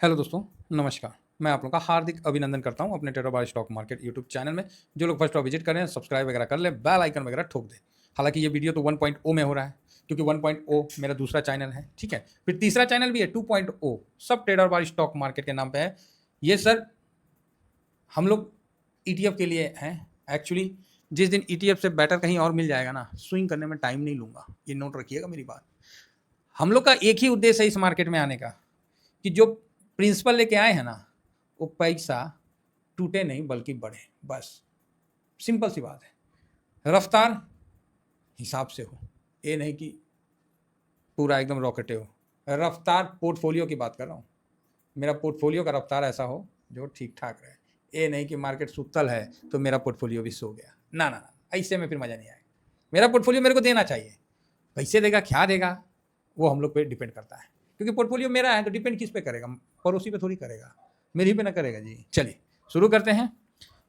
Hello दोस्तों, नमस्कार। मैं आप लोगों का हार्दिक अभिनंदन करता हूँ अपने टेरो बाय स्टॉक मार्केट यूट्यूब चैनल में। जो लोग फर्स्ट बार विजिट कर रहे हैं, सब्सक्राइब वगैरह कर लें, बेल आइकन वगैरह ठोक दें। हालाँकि ये वीडियो तो 1.0 में हो रहा है, क्योंकि 1.0 मेरा दूसरा चैनल है, ठीक है? फिर तीसरा चैनल भी है 2.0, सब ट्रेडर बाय स्टॉक मार्केट के नाम पे है। ये सर हम लोग ईटीएफ के लिए हैं। एक्चुअली जिस दिन ईटीएफ से बेटर कहीं और मिल जाएगा ना, स्विंग करने में टाइम नहीं लूँगा। ये नोट रखिएगा मेरी बात। हम लोग का एक ही उद्देश्य है इस मार्केट में आने का, कि जो प्रिंसिपल लेके आए हैं ना, वो पैसा टूटे नहीं बल्कि बढ़े, बस। सिंपल सी बात है। रफ्तार हिसाब से हो, ये नहीं कि पूरा एकदम रॉकेटे हो। रफ्तार पोर्टफोलियो की बात कर रहा हूँ। मेरा पोर्टफोलियो का रफ्तार ऐसा हो जो ठीक ठाक रहे। ये नहीं कि मार्केट सुतल है तो मेरा पोर्टफोलियो भी सो गया। ना ना ना, ऐसे में फिर मज़ा नहीं आएगा। मेरा पोर्टफोलियो मेरे को देना चाहिए। कैसे देगा, क्या देगा, वो हम लोग पे डिपेंड करता है। क्योंकि पोर्टफोलियो मेरा है तो डिपेंड किस पे करेगा? पड़ोसी पे थोड़ी करेगा, मेरी पे ना करेगा जी। चलिए शुरू करते हैं।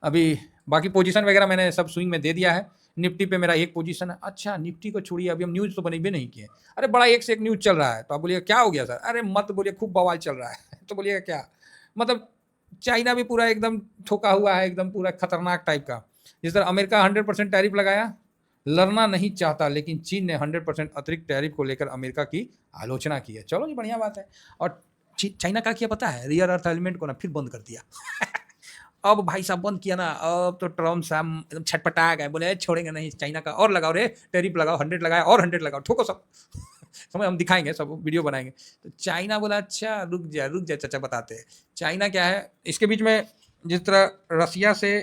अभी बाकी पोजीशन वगैरह मैंने सब स्विंग में दे दिया है। निफ्टी पे मेरा एक पोजीशन है। अच्छा, निफ्टी को छोड़िए, अभी हम न्यूज़ तो बने भी नहीं किए। अरे बड़ा एक से एक न्यूज़ चल रहा है, तो आप बोलिए क्या हो गया सर? अरे मत बोलिए, खूब बवाल चल रहा है तो बोलिएगा क्या? मतलब चाइना भी पूरा एकदम ठोका हुआ है, एकदम पूरा खतरनाक टाइप का। जिस तरह अमेरिका 100% टैरिफ लगाया, लड़ना नहीं चाहता, लेकिन चीन ने 100% अतिरिक्त टैरिफ को लेकर अमेरिका की आलोचना की है। चलो ये बढ़िया बात है। और चाइना का किया पता है? रियर अर्थ एलिमेंट को ना फिर बंद कर दिया अब भाई साहब बंद किया ना, अब तो ट्रम्प साहब एकदम छटपटा गए, बोले छोड़ेंगे नहीं चाइना का, और लगाओ रे, टैरिफ लगाओ, 100 लगाया और 100 लगाओ, ठोको सब समझ, हम दिखाएंगे, सब वीडियो बनाएंगे। तो चाइना बोला अच्छा रुक जा चाचा, बताते हैं चाइना क्या है। इसके बीच में जिस तरह रसिया से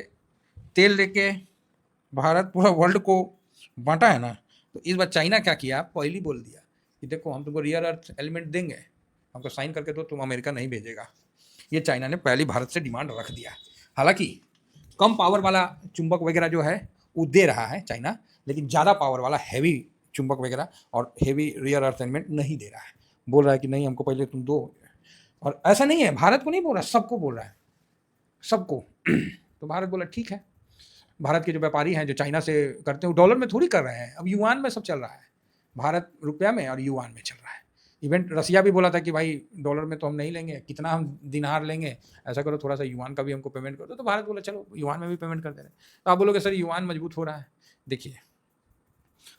तेल लेके भारत पूरा वर्ल्ड को बांटा है ना, तो इस बार चाइना क्या किया, पहली बोल दिया कि देखो हम तुमको रियर अर्थ एलिमेंट देंगे, हमको साइन करके दो, तुम अमेरिका नहीं भेजेगा। ये चाइना ने पहली भारत से डिमांड रख दिया। हालांकि कम पावर वाला चुंबक वगैरह जो है वो दे रहा है चाइना, लेकिन ज़्यादा पावर वाला हैवी चुंबक वगैरह और हैवी रियर अर्थ एलिमेंट नहीं दे रहा है। बोल रहा है कि नहीं, हमको पहले तुम दो। और ऐसा नहीं है, भारत को नहीं बोल रहा, सबको बोल रहा है, सबको तो भारत बोला ठीक है। भारत के जो व्यापारी हैं जो चाइना से करते हैं, वो डॉलर में थोड़ी कर रहे हैं, अब युआन में सब चल रहा है। भारत रुपया में और युआन में चल रहा है। इवेंट रसिया भी बोला था कि भाई डॉलर में तो हम नहीं लेंगे, कितना हम दिनार लेंगे, ऐसा करो थोड़ा सा युआन का भी हमको पेमेंट कर दो। तो भारत बोला चलो युआन में भी पेमेंट कर दे रहे हैं। तो आप बोलोगे सर युआन मजबूत हो रहा है। देखिए,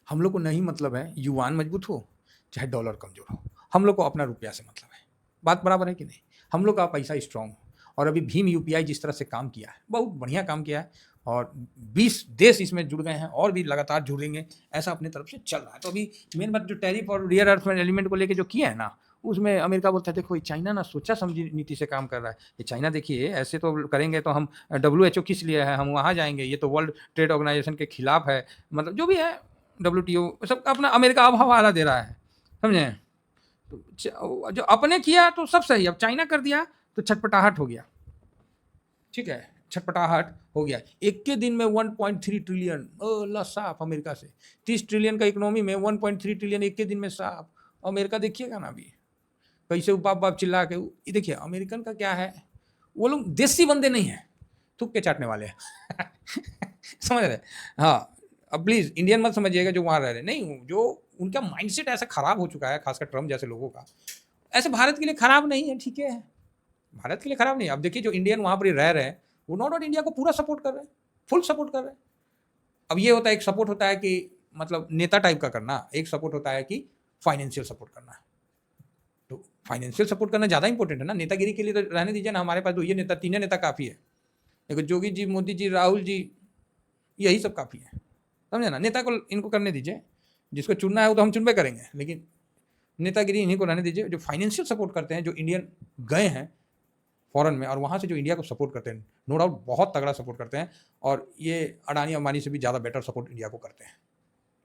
हम लोग को नहीं मतलब है युआन मजबूत हो चाहे डॉलर कमजोर हो, हम लोग को अपना रुपया से मतलब है। बात बराबर है कि नहीं? हम लोग का पैसा स्ट्रांग हो। और अभी भीम यूपीआई जिस तरह से काम किया है, बहुत बढ़िया काम किया है, और 20 देश इसमें जुड़ गए हैं और भी लगातार जुड़ेंगे, ऐसा अपने तरफ से चल रहा है। तो अभी मेन बात जो टैरिफ और रियर अर्थ एलिमेंट को लेकर जो किया है ना, उसमें अमेरिका बोलता है देखो ये चाइना ना सोचा समझी नीति से काम कर रहा है। ये चाइना देखिए ऐसे तो करेंगे तो हम WHO किस लिए है, हम वहाँ जाएंगे, ये तो वर्ल्ड ट्रेड ऑर्गेनाइजेशन के खिलाफ है, मतलब जो भी है WTO सब अपना अमेरिका अब हवाला दे रहा है, समझे? तो जो अपने किया तो सब सही, अब चाइना कर दिया तो छटपटाहट हो गया। ठीक है, छटपटाहट हो गया। एक के दिन में 1.3 ट्रिलियन ला साफ अमेरिका से। 30 ट्रिलियन का इकोनॉमी में 1.3 ट्रिलियन एक के दिन में साफ। अमेरिका देखिएगा ना अभी कैसे बाप बाप चिल्ला के। ये देखिए अमेरिकन का क्या है, वो लोग देसी बंदे नहीं है, थूक के चाटने वाले हैं समझ रहे? हाँ, अब प्लीज़ इंडियन मत समझिएगा जो वहाँ रह रहे, नहीं, जो उनका माइंडसेट ऐसा खराब हो चुका है, खासकर ट्रम्प जैसे लोगों का। ऐसे भारत के लिए खराब नहीं है, ठीक है, भारत के लिए खराब नहीं है। अब देखिए जो इंडियन वहाँ पर रह रहे हैं, वो नॉट आउट इंडिया को पूरा सपोर्ट कर रहे हैं, फुल सपोर्ट कर रहे हैं। अब ये होता है, एक सपोर्ट होता है कि मतलब नेता टाइप का करना, एक सपोर्ट होता है कि फाइनेंशियल सपोर्ट करना। तो फाइनेंशियल सपोर्ट करना ज़्यादा इंपॉर्टेंट है ना, नेतागिरी के लिए तो रहने दीजिए ना, हमारे पास तो ये नेता, तीन नेता काफ़ी है। देखो योगी जी, मोदी जी, राहुल जी, यही सब काफ़ी है, समझे ना? नेता को इनको करने दीजिए, जिसको चुनना है वो तो हम चुनबे करेंगे, लेकिन नेतागिरी इन्हीं को रहने दीजिए। जो फाइनेंशियल सपोर्ट करते हैं, जो इंडियन गए हैं फॉरेन में और वहाँ से जो इंडिया को सपोर्ट करते हैं, नो डाउट बहुत तगड़ा सपोर्ट करते हैं, और ये अडानी अंबानी से भी ज़्यादा बेटर सपोर्ट इंडिया को करते हैं,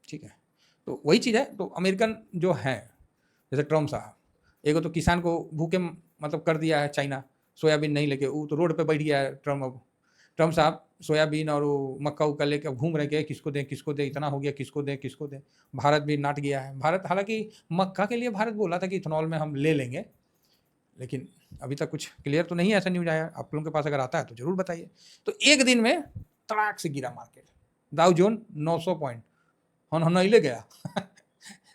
ठीक है? तो वही चीज़ है। तो अमेरिकन जो हैं, जैसे ट्रम्प साहब, एगो तो किसान को भूखे मतलब कर दिया है चाइना, सोयाबीन नहीं लेके, वो तो रोड पे बैठ गया है ट्रम्प। अब ट्रम्प साहब सोयाबीन और वो मक्का उक्का लेके घूम रहे, किसको दें किसको दें, इतना हो गया, किसको दें किसको दें। भारत भी नाट गया है। भारत, हालांकि मक्का के लिए भारत बोला था कि इथेनॉल में हम ले लेंगे, लेकिन अभी तक कुछ क्लियर तो नहीं है, ऐसा न्यूज़ आया। आप लोगों के पास अगर आता है तो ज़रूर बताइए। तो एक दिन में तड़ाक से गिरा मार्केट, डाउ जोन 900 पॉइंट नहीं ले गया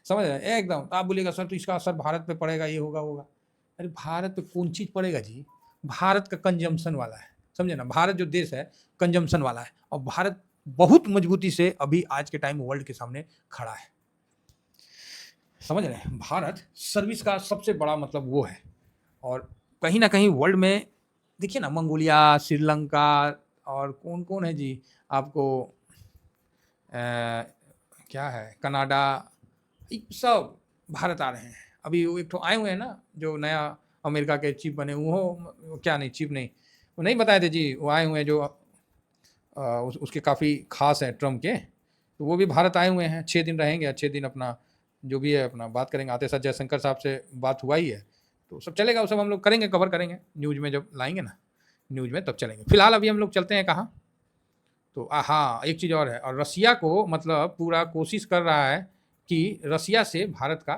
समझ रहे हैं एकदम। तो आप बोलिएगा सर तो इसका असर भारत पे पड़ेगा, ये होगा होगा, अरे भारत पे कौन चीज़ पड़ेगा जी? भारत का कंजम्पशन वाला है, समझे ना? भारत जो देश है कंजम्पशन वाला है और भारत बहुत मजबूती से अभी आज के टाइम वर्ल्ड के सामने खड़ा है। समझ रहे हैं? भारत सर्विस का सबसे बड़ा मतलब वो है और कहीं न कहीं वर्ल्ड में देखिए ना मंगोलिया, श्रीलंका और कौन-कौन है जी आपको क्या है कनाडा, ये सब भारत आ रहे हैं। अभी वो एक ठो आए हुए हैं ना, जो नया अमेरिका के चीफ बने वो क्या नहीं चीफ नहीं, वो नहीं बताए थे जी, वो आए हुए हैं जो उसके काफ़ी ख़ास हैं ट्रम्प के, तो वो भी भारत आए हुए हैं, 6 दिन रहेंगे, अच्छे दिन अपना जो भी है अपना बात करेंगे। आते साथ जयशंकर साहब से बात हुआ ही है, तो सब चलेगा, वो सब हम लोग करेंगे, कवर करेंगे, न्यूज़ में जब लाएँगे ना, न्यूज़ में तब चलेंगे। फिलहाल अभी हम लोग चलते हैं कहाँ? तो हाँ, एक चीज़ और है और रसिया को मतलब पूरा कोशिश कर रहा है कि रसिया से भारत का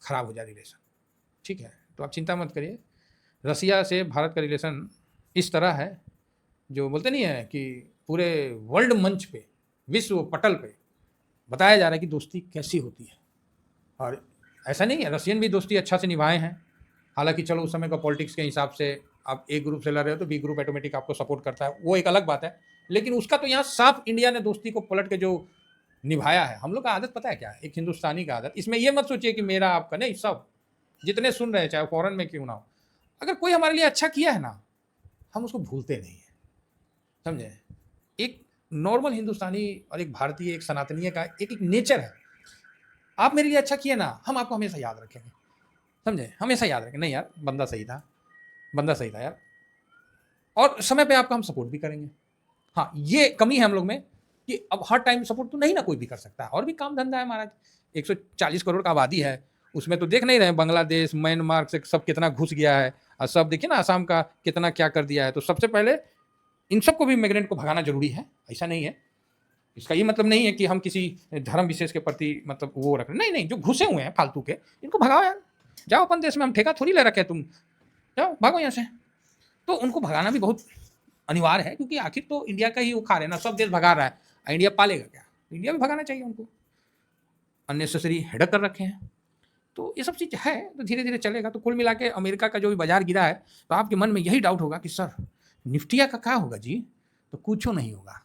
खराब हो जाए रिलेशन, ठीक है? तो आप चिंता मत करिए, रसिया से भारत का रिलेशन इस तरह है, जो बोलते नहीं है कि पूरे वर्ल्ड मंच पे, विश्व पटल पे बताया जा रहा है कि दोस्ती कैसी होती है और ऐसा नहीं है, रशियन भी दोस्ती अच्छा से निभाए हैं। हालाँकि चलो उस समय का पॉलिटिक्स के हिसाब से आप ए ग्रुप से लड़ रहे हो तो बी ग्रुप ऑटोमेटिक आपको सपोर्ट करता है, वो एक अलग बात है। लेकिन उसका तो यहाँ साफ इंडिया ने दोस्ती को पलट के जो निभाया है, हम लोग का आदत पता है क्या है? एक हिंदुस्तानी का आदत, इसमें ये मत सोचिए कि मेरा आपका नहीं, सब जितने सुन रहे हैं चाहे फॉरेन में क्यों ना हो, अगर कोई हमारे लिए अच्छा किया है ना, हम उसको भूलते नहीं हैं, समझे? एक नॉर्मल हिंदुस्तानी और एक भारतीय, एक सनातनीय का एक नेचर है। आप मेरे लिए अच्छा किए ना, हम आपको हमेशा याद रखेंगे, समझे? हमेशा याद रखें, नहीं यार बंदा सही था, बंदा सही था यार, और समय पे आपका हम सपोर्ट भी करेंगे। हाँ, ये कमी है हम लोग में कि अब हर टाइम सपोर्ट तो नहीं ना कोई भी कर सकता है, और भी काम धंधा है महाराज। 140 करोड़ का आबादी है, उसमें तो देख नहीं रहे हैं बांग्लादेश, म्यांमार से सब कितना घुस गया है और सब देखिए ना असम का कितना क्या कर दिया है। तो सबसे पहले इन सबको भी इमिग्रेंट को भगाना जरूरी है, ऐसा नहीं है। इसका ये मतलब नहीं है कि हम किसी धर्म विशेष के प्रति मतलब वो रख रहे, नहीं नहीं, जो घुसे हुए हैं फालतू के इनको भगाओ यार, जाओ अपन देश में, हम ठेका थोड़ी ले रखे तुम, जाओ भागो यहाँ से। तो उनको भगाना भी बहुत अनिवार्य है, क्योंकि आखिर तो इंडिया का ही वो खा रहे ना, सब देश भगा रहा है, इंडिया पालेगा क्या? इंडिया भी भगाना चाहिए उनको, अननेसेसरी हेडक कर रखे हैं। तो ये सब चीज़ है, तो धीरे धीरे चलेगा। तो कुल मिला के अमेरिका का जो भी बाजार गिरा है, तो आपके मन में यही डाउट होगा कि सर निफ्टिया का क्या होगा जी? तो कुछ नहीं होगा।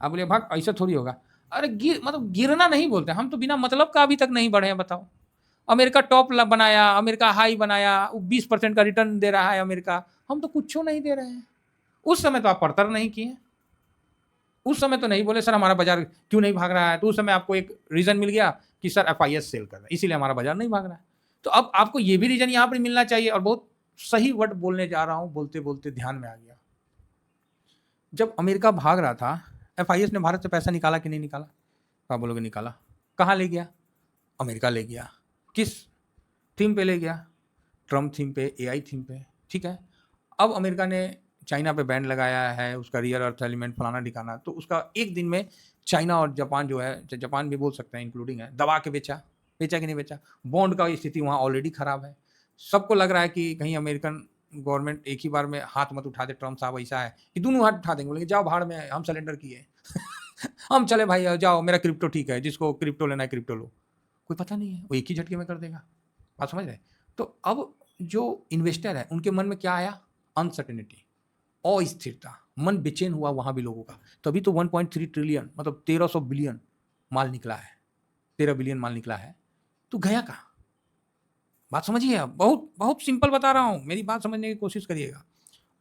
आप बोले भाग ऐसा थोड़ी होगा, अरे मतलब गिरना नहीं बोलते हम, तो बिना मतलब का अभी तक नहीं बढ़े हैं, बताओ। अमेरिका टॉप बनाया, अमेरिका हाई बनाया, 20% का रिटर्न दे रहा है अमेरिका, हम तो कुछ नहीं दे रहे हैं। उस समय तो आप पड़तर नहीं किए, उस समय तो नहीं बोले सर हमारा बाजार क्यों नहीं भाग रहा है, तो उस समय आपको एक रीजन मिल गया कि सर एफआईएस सेल कर रहा है इसीलिए हमारा बाजार नहीं भाग रहा है। तो अब आपको ये भी रीजन यहाँ पर मिलना चाहिए, और बहुत सही वर्ड बोलने जा रहा हूँ, बोलते बोलते ध्यान में आ गया। जब अमेरिका भाग रहा था, एफआईएस ने भारत से पैसा निकाला कि नहीं निकाला? क्या बोलोगे? निकाला। कहाँ ले गया? अमेरिका ले गया। किस थीम पे ले गया? ट्रम्प थीम पे, एआई थीम पे, ठीक है। अब अमेरिका ने चाइना पे बैन लगाया है, उसका रियर अर्थ एलिमेंट फलाना ठिकाना, तो उसका एक दिन में चाइना और जापान जो है, जापान भी बोल सकते हैं इंक्लूडिंग है, दबा के बेचा। बेचा कि नहीं बेचा? बॉन्ड का स्थिति वहाँ ऑलरेडी खराब है। सबको लग रहा है कि कहीं अमेरिकन गवर्नमेंट एक ही बार में हाथ मत उठा दे, ट्रम्प साहब ऐसा है कि दोनों हाथ उठा देंगे, बोलेंगे जाओ भाड़ में, हम सरेंडर किए हम चले भाई, जाओ मेरा क्रिप्टो ठीक है, जिसको क्रिप्टो लेना है क्रिप्टो लो। कोई पता नहीं है, वो एक ही झटके में कर देगा। आप समझ रहे? तो अब जो इन्वेस्टर है उनके मन में क्या आया? अनसर्टेनिटी, अस्थिरता, मन बेचैन हुआ वहाँ भी लोगों का। तभी तो 1.3 ट्रिलियन मतलब 1300 बिलियन माल निकला है, 13 बिलियन माल निकला है। तो गया कहाँ? बात समझिए आप, बहुत बहुत सिंपल बता रहा हूँ, मेरी बात समझने की कोशिश करिएगा।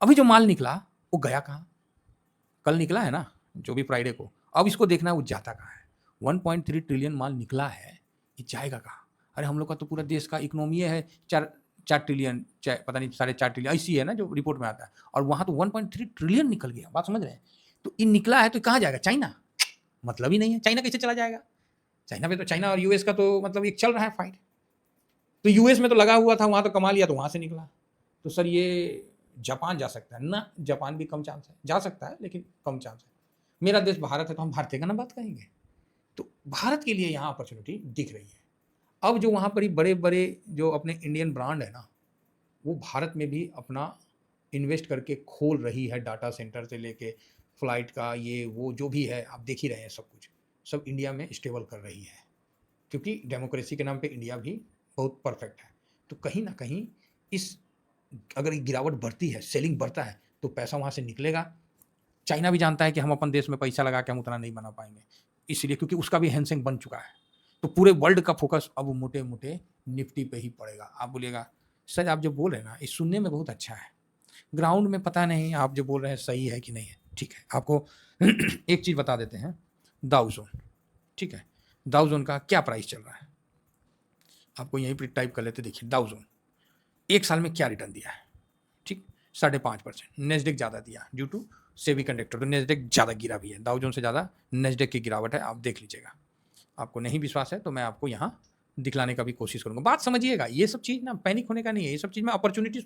अभी जो माल निकला वो गया कहाँ? कल निकला है ना, जो भी फ्राइडे को। अब इसको देखना है वो जाता कहाँ है। 1.3 ट्रिलियन माल निकला है, ये जाएगा कहाँ? अरे हम लोग का तो पूरा देश का इकोनॉमी है 4 ट्रिलियन, पता नहीं 4.5 ट्रिलियन ऐसी है ना जो रिपोर्ट में आता है, और वहाँ तो 1.3 ट्रिलियन निकल गया। बात समझ रहे हैं? तो ये निकला है तो कहाँ जाएगा? चाइना? मतलब ही नहीं है, चाइना कैसे चला जाएगा? चाइना पे तो चाइना और यूएस का तो मतलब एक चल रहा है फाइट, तो यूएस में तो लगा हुआ था, वहाँ तो कमा लिया तो वहाँ से निकला। तो सर ये जापान जा सकता है ना? जापान भी कम चांस है, जा सकता है लेकिन कम चांस है। मेरा देश भारत है तो हम भारतीय का ना बात करेंगे। तो भारत के लिए यहाँ अपॉर्चुनिटी दिख रही है। अब जो वहाँ पर ही बड़े बड़े जो अपने इंडियन ब्रांड है ना, वो भारत में भी अपना इन्वेस्ट करके खोल रही है, डाटा सेंटर से लेके फ्लाइट का ये वो जो भी है, आप देख ही रहे हैं सब कुछ, सब इंडिया में स्टेबल कर रही है, क्योंकि डेमोक्रेसी के नाम पे इंडिया भी बहुत परफेक्ट है। तो कहीं ना कहीं इस अगर ये गिरावट बढ़ती है, सेलिंग बढ़ता है, तो पैसा वहाँ से निकलेगा। चाइना भी जानता है कि हम अपन देश में पैसा लगा के हम उतना नहीं बना पाएँगे, इसलिए क्योंकि उसका भी हैंड बन चुका है। तो पूरे वर्ल्ड का फोकस अब मोटे-मोटे निफ्टी पे ही पड़ेगा। आप बोलिएगा, सर आप जो बोल रहे हैं ना, ये सुनने में बहुत अच्छा है, ग्राउंड में पता नहीं आप जो बोल रहे हैं सही है कि नहीं है। ठीक है, आपको एक चीज़ बता देते हैं, डाउ ज़ोन, ठीक है? डाउ ज़ोन का क्या प्राइस चल रहा है? आपको यहीं पे टाइप कर लेते, देखिए डाउ ज़ोन 1 साल में क्या रिटर्न दिया है, ठीक? 5.5%। नेस्डेक ज़्यादा दिया ड्यू टू सेमीकंडक्टर, तो नेस्डेक ज़्यादा गिरा भी है, डाउ जोन्स से ज़्यादा नेस्डेक की गिरावट है, आप देख लीजिएगा। आपको नहीं विश्वास है तो मैं आपको यहाँ दिखलाने का भी कोशिश करूँगा। बात समझिएगा, ये सब चीज़ ना पैनिक होने का नहीं है, ये सब चीज़ में अपॉर्चुनिटी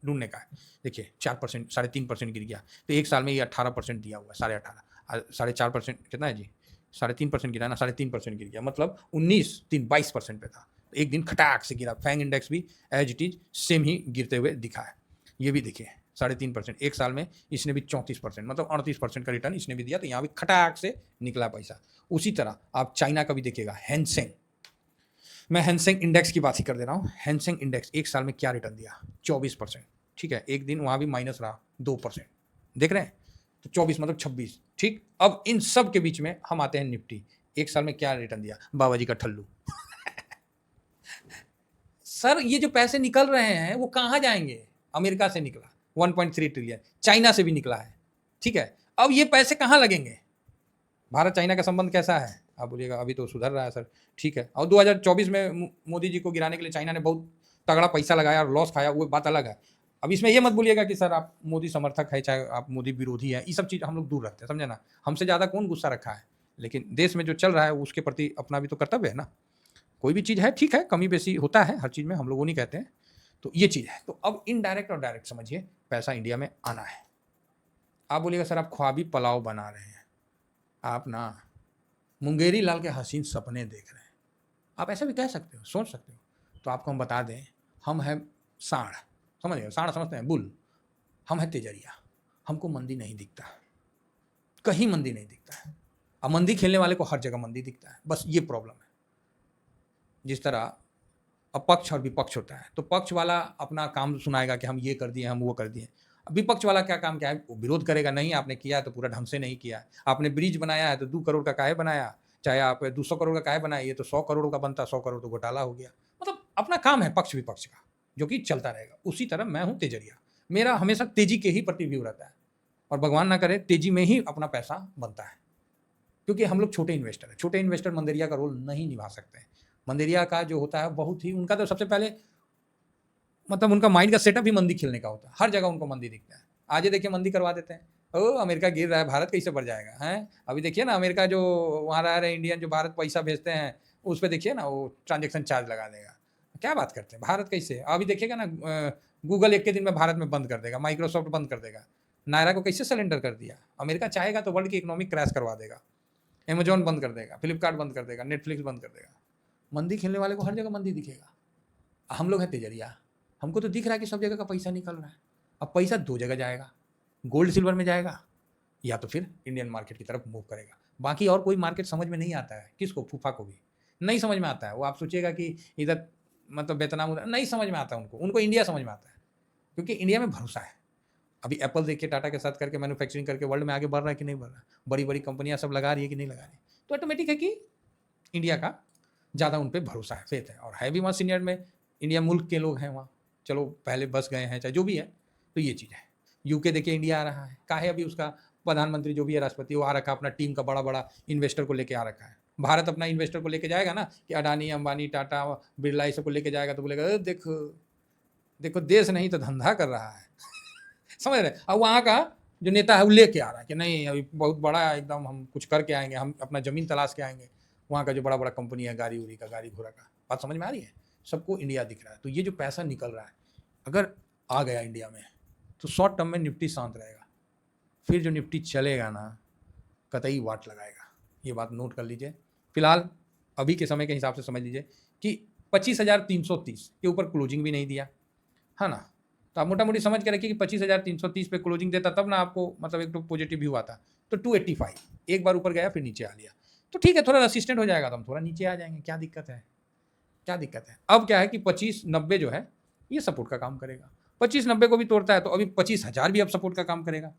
ढूँढने का है। देखिए 4%, 3.5% गिर गया, तो 1 साल में ये 18% दिया हुआ है, 18.5 4.5% कितना है जी? 3.5% गिरा ना, 3.5% गिर गया, मतलब 19, 3 22% पे था। तो एक दिन खटाक से गिरा, फैंग इंडेक्स भी एज इट इज सेम ही गिरते हुए दिखा है। ये भी देखिए 3.5%, 1 साल में इसने भी 34%, मतलब 38% का रिटर्न इसने भी दिया, तो यहाँ भी खटाक से निकला पैसा। उसी तरह आप चाइना का भी देखिएगा, हैंसेंग, मैं हैंसेंग इंडेक्स की बात ही कर दे रहा हूँ। हैंसेंग इंडेक्स 1 साल में क्या रिटर्न दिया? 24%, ठीक है? एक दिन वहाँ भी माइनस रहा 2%, देख रहे हैं? तो 24 मतलब 26, ठीक? अब इन सब के बीच में हम आते हैं निफ्टी, 1 साल में क्या रिटर्न दिया? बाबा जी का ठल्लू। सर ये जो पैसे निकल रहे हैं वो कहाँ जाएंगे? अमेरिका से निकला 1.3 ट्रिलियन, चाइना से भी निकला है, ठीक है? अब ये पैसे कहाँ लगेंगे? भारत चाइना का संबंध कैसा है? आप बोलिएगा अभी तो सुधर रहा है सर, ठीक है। और 2024 में मोदी जी को गिराने के लिए चाइना ने बहुत तगड़ा पैसा लगाया और लॉस खाया, वो बात अलग है। अब इसमें ये मत बोलिएगा कि सर आप मोदी समर्थक है, चाहे आप मोदी विरोधी है, ये सब चीज़ हम लोग दूर रखते हैं, समझे ना? हमसे ज़्यादा कौन गुस्सा रखा है, लेकिन देश में जो चल रहा है उसके प्रति अपना भी तो कर्तव्य है ना। कोई भी चीज़ है, ठीक है, कमी बेसी होता है हर चीज़ में, हम लोग वो नहीं कहते हैं। तो ये चीज़ है। तो अब इनडायरेक्ट और डायरेक्ट समझिए, पैसा इंडिया में आना है। आप बोलिएगा सर आप ख्वाबी पुलाव बना रहे हैं, आप ना मुंगेरी लाल के हसीन सपने देख रहे हैं, आप ऐसा भी कह सकते हो, सोच सकते हो। तो आपको हम बता दें, हम हैं सांड, समझ गए? सांड समझते हैं, बुल। हम हैं तेजरिया, हमको मंदी नहीं दिखता, कहीं मंदी नहीं दिखता है। अब मंदी खेलने वाले को हर जगह मंदी दिखता है, बस ये प्रॉब्लम है। जिस तरह अब पक्ष और विपक्ष होता है, तो पक्ष वाला अपना काम सुनाएगा कि हम ये कर दिए, हम वो कर दिए। अब विपक्ष वाला क्या काम क्या है? वो विरोध करेगा, नहीं आपने किया तो पूरा ढंग से नहीं किया। आपने ब्रिज बनाया है तो 2 करोड़ का काहे बनाया? चाहे आप 200 करोड़ का काहे बनाए? ये तो 100 करोड़ का बनता, 100 करोड़ तो घोटाला हो गया। मतलब अपना काम है पक्ष विपक्ष का, जो कि चलता रहेगा। उसी तरह मैं हूँ तेजरिया, मेरा हमेशा तेजी के ही प्रति व्यू रहता है, और भगवान ना करे तेजी में ही अपना पैसा बनता है, क्योंकि हम लोग छोटे इन्वेस्टर हैं। छोटे इन्वेस्टर मंदेरिया का रोल नहीं निभा सकते हैं। मंदेरिया का जो होता है बहुत ही, उनका तो सबसे पहले मतलब उनका माइंड का सेटअप ही मंदी खेलने का होता है, हर जगह उनको मंदी दिखता है। आज ये देखिए मंदी करवा देते हैं, ओ अमेरिका गिर रहा है, भारत कैसे बढ़ जाएगा हैं? अभी देखिए ना अमेरिका जो वहाँ रह रहे इंडियन जो भारत पैसा भेजते हैं, उस पर देखिए ना वो ट्रांजेक्शन चार्ज लगा देगा। क्या बात करते हैं, भारत कैसे? अभी देखिएगा ना गूगल एक के दिन में भारत में बंद कर देगा, माइक्रोसॉफ्ट बंद कर देगा, नायरा को कैसे सरेंडर कर दिया। अमेरिका चाहेगा तो वर्ल्ड की इकोनॉमिक क्रैश करवा देगा, अमेजॉन बंद कर देगा, फ्लिपकार्ट बंद कर देगा, नेटफ्लिक्स बंद कर देगा। मंदी खेलने वाले को हर जगह मंदी दिखेगा। हम लोग हैं तेजरिया, हमको तो दिख रहा है कि सब जगह का पैसा निकल रहा है। अब पैसा 2 जगह जाएगा, गोल्ड सिल्वर में जाएगा या तो फिर इंडियन मार्केट की तरफ मूव करेगा। बाकी और कोई मार्केट समझ में नहीं आता है, किसको? फूफा को भी नहीं समझ में आता है। वो आप सोचिएगा कि इधर मतलब वियतनाम उधर नहीं समझ में आता उनको, उनको इंडिया समझ में आता है, क्योंकि इंडिया में भरोसा है। अभी एप्पल देखिए टाटा के साथ करके मैन्युफैक्चरिंग करके वर्ल्ड में आगे बढ़ रहा है कि नहीं बढ़ रहा है? बड़ी बड़ी कंपनियां सब लगा रही है कि नहीं लगा रही? तो ऑटोमेटिक है कि इंडिया का ज़्यादा उन पर भरोसा है, फेथ है, और है भी वहाँ सीनियर में इंडिया मुल्क के लोग हैं वहाँ, चलो पहले बस गए हैं चाहे जो भी है। तो ये चीज़ है। यूके देखिए इंडिया आ रहा है, काहे अभी उसका प्रधानमंत्री जो भी है राष्ट्रपति वो आ रखा है, अपना टीम का बड़ा बड़ा इन्वेस्टर को लेके आ रखा है। भारत अपना इन्वेस्टर को लेके जाएगा ना कि अडानी अंबानी टाटा बिरला ये सब को लेके जाएगा, तो बोलेगा देखो देखो देश नहीं तो धंधा कर रहा है। समझ रहे? अब वहाँ का जो नेता है वो लेके आ रहा है कि नहीं अभी बहुत बड़ा एकदम हम कुछ करके आएंगे, हम अपना ज़मीन तलाश के आएंगे। वहाँ का जो बड़ा बड़ा कंपनी है गाड़ी उड़ी का, गाड़ी घोड़ा का, बात समझ में आ रही है? सबको इंडिया दिख रहा है। तो ये जो पैसा निकल रहा है अगर आ गया इंडिया में, तो शॉर्ट टर्म में निफ्टी शांत रहेगा, फिर जो निफ्टी चलेगा ना कतई वाट लगाएगा। ये बात नोट कर लीजिए। फिलहाल अभी के समय के हिसाब से समझ लीजिए कि 25,330 के ऊपर क्लोजिंग भी नहीं दिया है ना, तो आप मोटा मोटी समझ के रखिए कि 25,330 पे क्लोजिंग देता तब ना आपको मतलब एक तो पॉजिटिव व्यू आता। तो 285 एक बार ऊपर गया फिर नीचे आ लिया, तो ठीक है थोड़ा रेसिस्टेंट हो जाएगा तो हम थोड़ा नीचे आ जाएंगे, क्या दिक्कत है? क्या दिक्कत है? अब क्या है कि 2590 जो है ये सपोर्ट का काम करेगा। 2590 को भी तोड़ता है तो अभी 25,000 भी अब सपोर्ट का काम करेगा।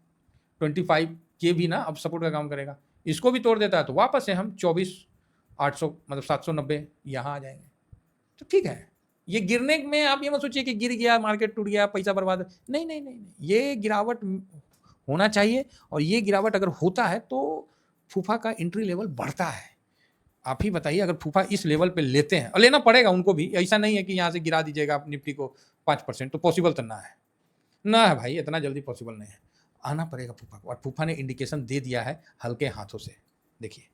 25K भी ना अब सपोर्ट का काम करेगा। इसको भी तोड़ देता है तो वापस से हम 24,800 मतलब 790 यहाँ आ जाएंगे। तो ठीक है, ये गिरने में आप ये मत सोचिए कि गिर गया, मार्केट टूट गया, पैसा बर्बाद। नहीं नहीं नहीं नहीं, ये गिरावट होना चाहिए, और ये गिरावट अगर होता है तो फूफा का एंट्री लेवल बढ़ता है। आप ही बताइए, अगर फूफा इस लेवल पे लेते हैं, और लेना पड़ेगा उनको भी, ऐसा नहीं है कि यहाँ से गिरा दीजिएगा आप निफ्टी को 5%, तो पॉसिबल तो ना है भाई, इतना जल्दी पॉसिबल नहीं है। आना पड़ेगा फूफा को, और फूफा ने इंडिकेशन दे दिया है हल्के हाथों से। देखिए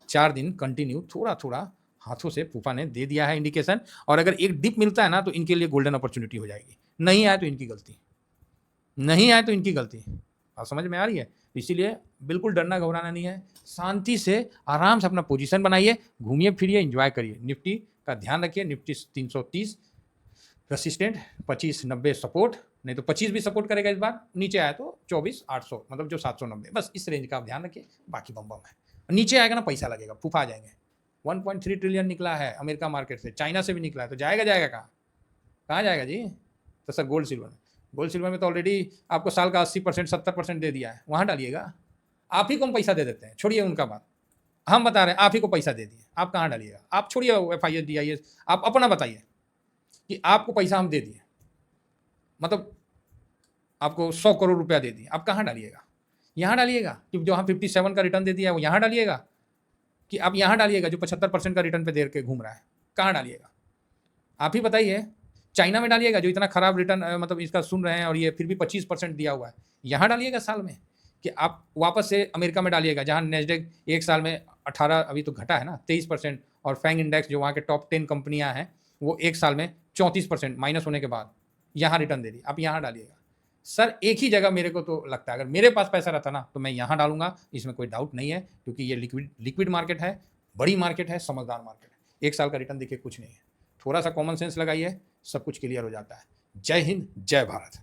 4 दिन कंटिन्यू थोड़ा थोड़ा हाथों से फूफा ने दे दिया है इंडिकेशन, और अगर एक डिप मिलता है ना तो इनके लिए गोल्डन अपॉर्चुनिटी हो जाएगी। नहीं आए तो इनकी गलती, नहीं आए तो इनकी गलती। आप समझ में आ रही है? इसीलिए बिल्कुल डरना घबराना नहीं है, शांति से आराम से अपना पोजीशन बनाइए, घूमिए फिरिए, एंजॉय करिए। निफ्टी का ध्यान रखिए, निफ्टी 330 रेसिस्टेंट, 2590 सपोर्ट, नहीं तो 25 भी सपोर्ट करेगा इस बार, नीचे आया तो 24,800 मतलब जो 790, बस इस रेंज का आप ध्यान रखिए। बाकी बम बम है, नीचे आएगा ना पैसा लगेगा, फूफा आ जाएंगे। 1.3 ट्रिलियन निकला है अमेरिका मार्केट से, चाइना से भी निकला है, तो जाएगा कहाँ जाएगा जी? तो सर गोल्ड सिल्वर में तो ऑलरेडी आपको साल का 80% 70% दे दिया है, वहाँ डालिएगा। आप ही को हम पैसा दे देते हैं, छोड़िए उनका बात, हम बता रहे हैं आप ही को पैसा दे दिए, आप कहाँ डालिएगा? आप छोड़िए FIS DIS, आप अपना बताइए कि आपको पैसा हम दे दिए, मतलब आपको 100 करोड़ रुपया दे दिए, आप कहाँ डालिएगा? यहाँ डालिएगा कि जो हम 57 का रिटर्न दे दिया है वो यहाँ डालिएगा, कि आप यहाँ डालिएगा जो 75% का रिटर्न पे दे के घूम रहा है, कहाँ डालिएगा? आप ही बताइए। चाइना में डालिएगा जो इतना खराब रिटर्न मतलब इसका सुन रहे हैं, और ये फिर भी 25% दिया हुआ है, यहाँ डालिएगा साल में, कि आप वापस से अमेरिका में डालिएगा जहाँ नेस्डेक एक साल में 18, अभी तो घटा है ना 23%, और फैंग इंडेक्स जो वहाँ के टॉप 10 कंपनियाँ हैं वो एक साल में 34% माइनस होने के बाद यहाँ रिटर्न दे रही, आप यहाँ डालिएगा। सर एक ही जगह मेरे को तो लगता है, अगर मेरे पास पैसा रहता ना तो मैं यहाँ डालूंगा, इसमें कोई डाउट नहीं है, क्योंकि ये लिक्विड मार्केट है, बड़ी मार्केट है, समझदार मार्केट है। एक साल का रिटर्न देखिए कुछ नहीं है, थोड़ा सा कॉमन सेंस लगाइए, सब कुछ क्लियर हो जाता है। जय हिंद, जय भारत।